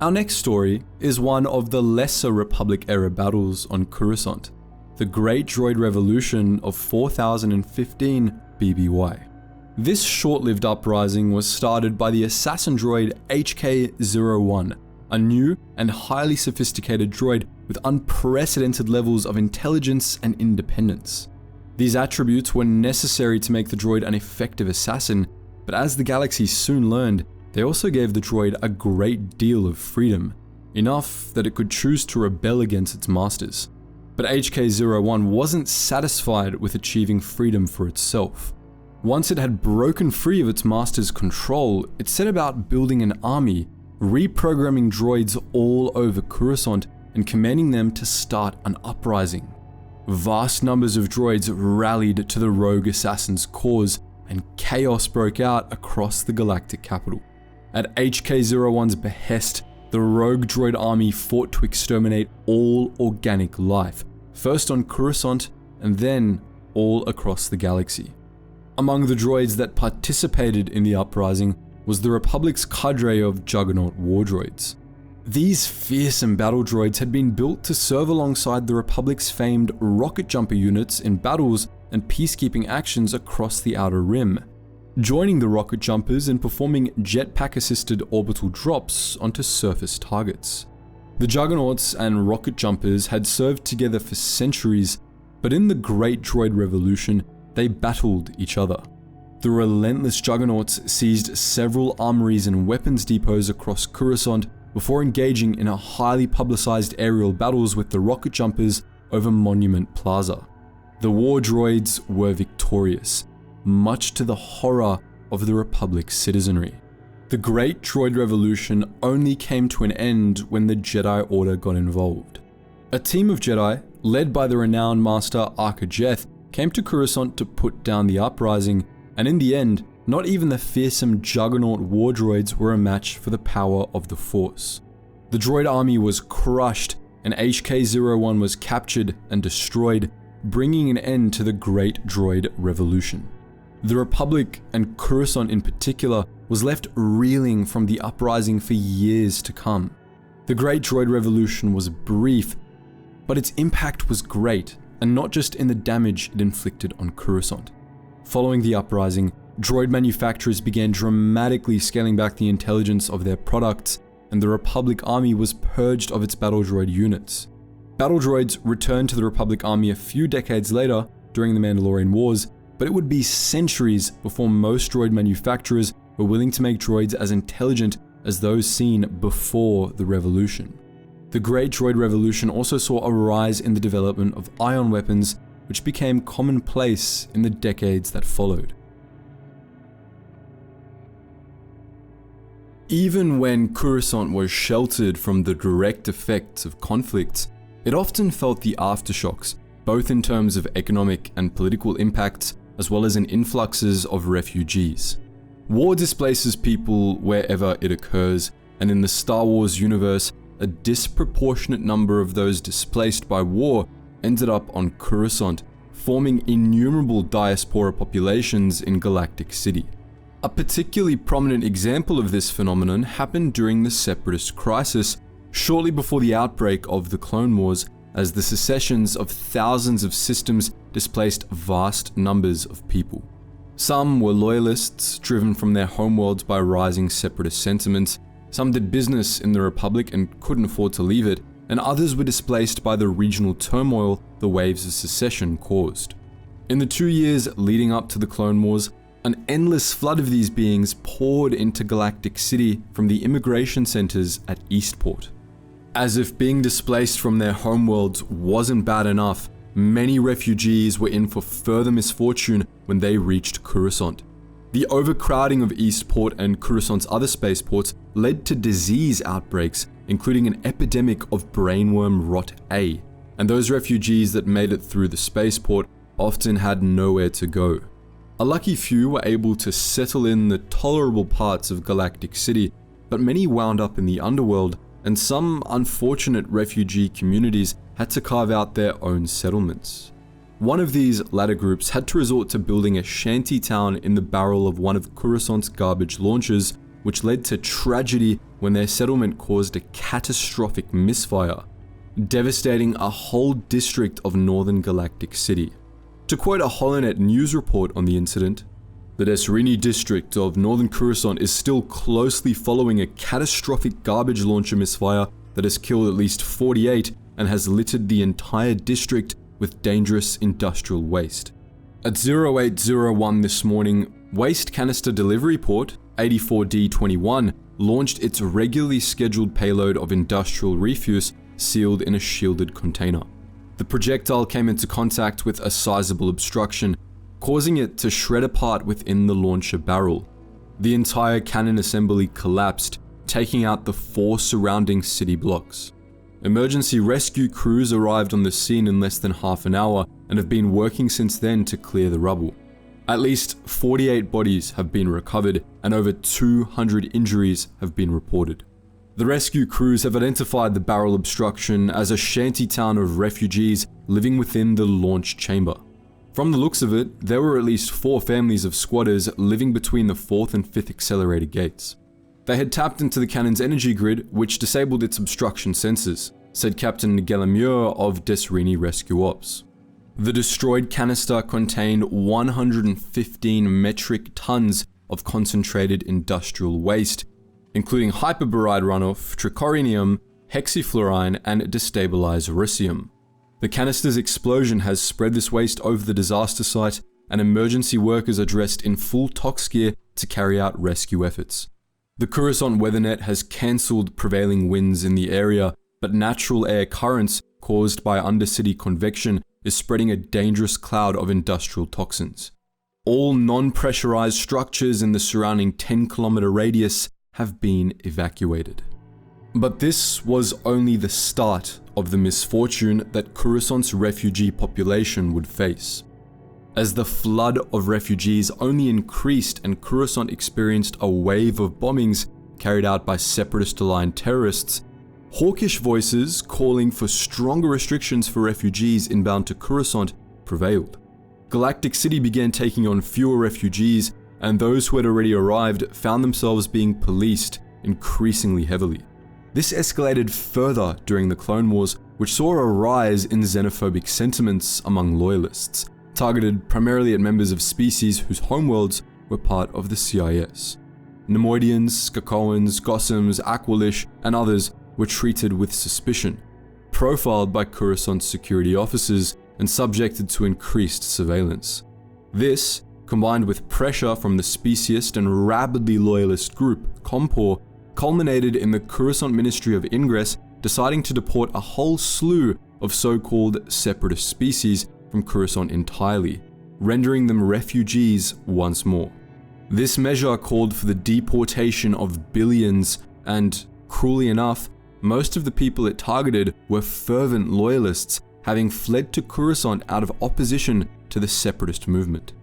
Our next story is one of the lesser Republic-era battles on Coruscant, the Great Droid Revolution of 4015 BBY. This short-lived uprising was started by the assassin droid HK-01, a new and highly sophisticated droid with unprecedented levels of intelligence and independence. These attributes were necessary to make the droid an effective assassin, but as the galaxy soon learned, they also gave the droid a great deal of freedom, enough that it could choose to rebel against its masters. But HK-01 wasn't satisfied with achieving freedom for itself. Once it had broken free of its master's control, it set about building an army, reprogramming droids all over Coruscant and commanding them to start an uprising. Vast numbers of droids rallied to the rogue assassin's cause, and chaos broke out across the galactic capital. At HK-01's behest, the rogue droid army fought to exterminate all organic life, first on Coruscant and then all across the galaxy. Among the droids that participated in the uprising was the Republic's cadre of Juggernaut war droids. These fearsome battle droids had been built to serve alongside the Republic's famed rocket jumper units in battles and peacekeeping actions across the Outer Rim, joining the rocket jumpers in performing jetpack-assisted orbital drops onto surface targets. The Juggernauts and rocket jumpers had served together for centuries, but in the Great Droid Revolution, they battled each other. The relentless Juggernauts seized several armories and weapons depots across Coruscant before engaging in a highly publicized aerial battles with the rocket jumpers over Monument Plaza. The war droids were victorious, much to the horror of the Republic's citizenry. The Great Droid Revolution only came to an end when the Jedi Order got involved. A team of Jedi, led by the renowned master Arca Jeth, came to Coruscant to put down the uprising, and in the end, not even the fearsome Juggernaut war droids were a match for the power of the Force. The droid army was crushed, and HK-01 was captured and destroyed, bringing an end to the Great Droid Revolution. The Republic, and Coruscant in particular, was left reeling from the uprising for years to come. The Great Droid Revolution was brief, but its impact was great, and not just in the damage it inflicted on Coruscant. Following the uprising, droid manufacturers began dramatically scaling back the intelligence of their products, and the Republic Army was purged of its battle droid units. Battle droids returned to the Republic Army a few decades later during the Mandalorian Wars, but it would be centuries before most droid manufacturers were willing to make droids as intelligent as those seen before the revolution. The Great Droid Revolution also saw a rise in the development of ion weapons, which became commonplace in the decades that followed. Even when Coruscant was sheltered from the direct effects of conflicts, it often felt the aftershocks, both in terms of economic and political impacts, as well as in influxes of refugees. War displaces people wherever it occurs, and in the Star Wars universe, a disproportionate number of those displaced by war ended up on Coruscant, forming innumerable diaspora populations in Galactic City. A particularly prominent example of this phenomenon happened during the Separatist Crisis, shortly before the outbreak of the Clone Wars, as the secessions of thousands of systems displaced vast numbers of people. Some were loyalists, driven from their homeworlds by rising separatist sentiments. Some did business in the Republic and couldn't afford to leave it, and others were displaced by the regional turmoil the waves of secession caused. In the 2 years leading up to the Clone Wars, an endless flood of these beings poured into Galactic City from the immigration centers at Eastport. As if being displaced from their homeworlds wasn't bad enough, many refugees were in for further misfortune when they reached Coruscant. The overcrowding of Eastport and Coruscant's other spaceports led to disease outbreaks, including an epidemic of brainworm rot A, and those refugees that made it through the spaceport often had nowhere to go. A lucky few were able to settle in the tolerable parts of Galactic City, but many wound up in the underworld, and some unfortunate refugee communities had to carve out their own settlements. One of these latter groups had to resort to building a shanty town in the barrel of one of Coruscant's garbage launchers, which led to tragedy when their settlement caused a catastrophic misfire, devastating a whole district of northern Galactic City. To quote a HoloNet news report on the incident, "The Desrini district of northern Coruscant is still closely following a catastrophic garbage launcher misfire that has killed at least 48 and has littered the entire district with dangerous industrial waste." At 0801 this morning, Waste Canister Delivery Port 84D21 launched its regularly scheduled payload of industrial refuse sealed in a shielded container. The projectile came into contact with a sizable obstruction, causing it to shred apart within the launcher barrel. The entire cannon assembly collapsed, taking out the 4 surrounding city blocks. Emergency rescue crews arrived on the scene in less than half an hour and have been working since then to clear the rubble. At least 48 bodies have been recovered and over 200 injuries have been reported. The rescue crews have identified the barrel obstruction as a shanty town of refugees living within the launch chamber. From the looks of it, there were at least 4 families of squatters living between the 4th and 5th accelerator gates. They had tapped into the cannon's energy grid, which disabled its obstruction sensors, said Captain Gelamure of Desrini Rescue Ops. The destroyed canister contained 115 metric tons of concentrated industrial waste, including hyperboride runoff, trichorinium, hexafluorine, and destabilized russium. The canister's explosion has spread this waste over the disaster site, and emergency workers are dressed in full tox gear to carry out rescue efforts. The Coruscant WeatherNet has cancelled prevailing winds in the area, but natural air currents caused by undercity convection is spreading a dangerous cloud of industrial toxins. All non-pressurized structures in the surrounding 10-kilometer radius have been evacuated. But this was only the start of the misfortune that Coruscant's refugee population would face. As the flood of refugees only increased and Coruscant experienced a wave of bombings carried out by separatist-aligned terrorists, hawkish voices calling for stronger restrictions for refugees inbound to Coruscant prevailed. Galactic City began taking on fewer refugees, and those who had already arrived found themselves being policed increasingly heavily. This escalated further during the Clone Wars, which saw a rise in xenophobic sentiments among loyalists, targeted primarily at members of species whose homeworlds were part of the CIS. Nemoidians, Skakoans, Gossams, Aqualish, and others were treated with suspicion, profiled by Coruscant's security officers, and subjected to increased surveillance. This, combined with pressure from the speciest and rabidly loyalist group, Compor, culminated in the Coruscant Ministry of Ingress deciding to deport a whole slew of so-called separatist species from Coruscant entirely, rendering them refugees once more. This measure called for the deportation of billions, and, cruelly enough, most of the people it targeted were fervent loyalists, having fled to Coruscant out of opposition to the separatist movement.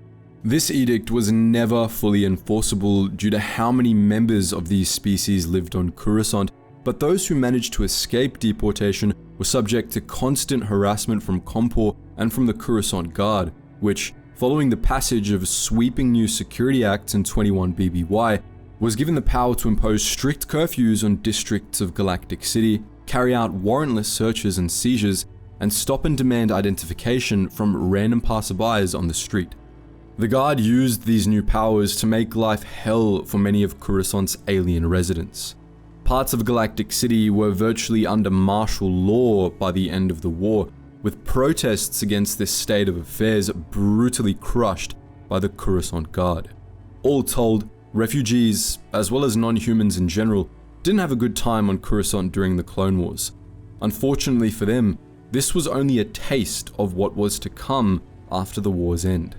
This edict was never fully enforceable due to how many members of these species lived on Coruscant, but those who managed to escape deportation were subject to constant harassment from Compor and from the Coruscant Guard, which, following the passage of sweeping new security acts in 21 BBY, was given the power to impose strict curfews on districts of Galactic City, carry out warrantless searches and seizures, and stop and demand identification from random passerbys on the street. The Guard used these new powers to make life hell for many of Coruscant's alien residents. Parts of Galactic City were virtually under martial law by the end of the war, with protests against this state of affairs brutally crushed by the Coruscant Guard. All told, refugees, as well as non-humans in general, didn't have a good time on Coruscant during the Clone Wars. Unfortunately for them, this was only a taste of what was to come after the war's end.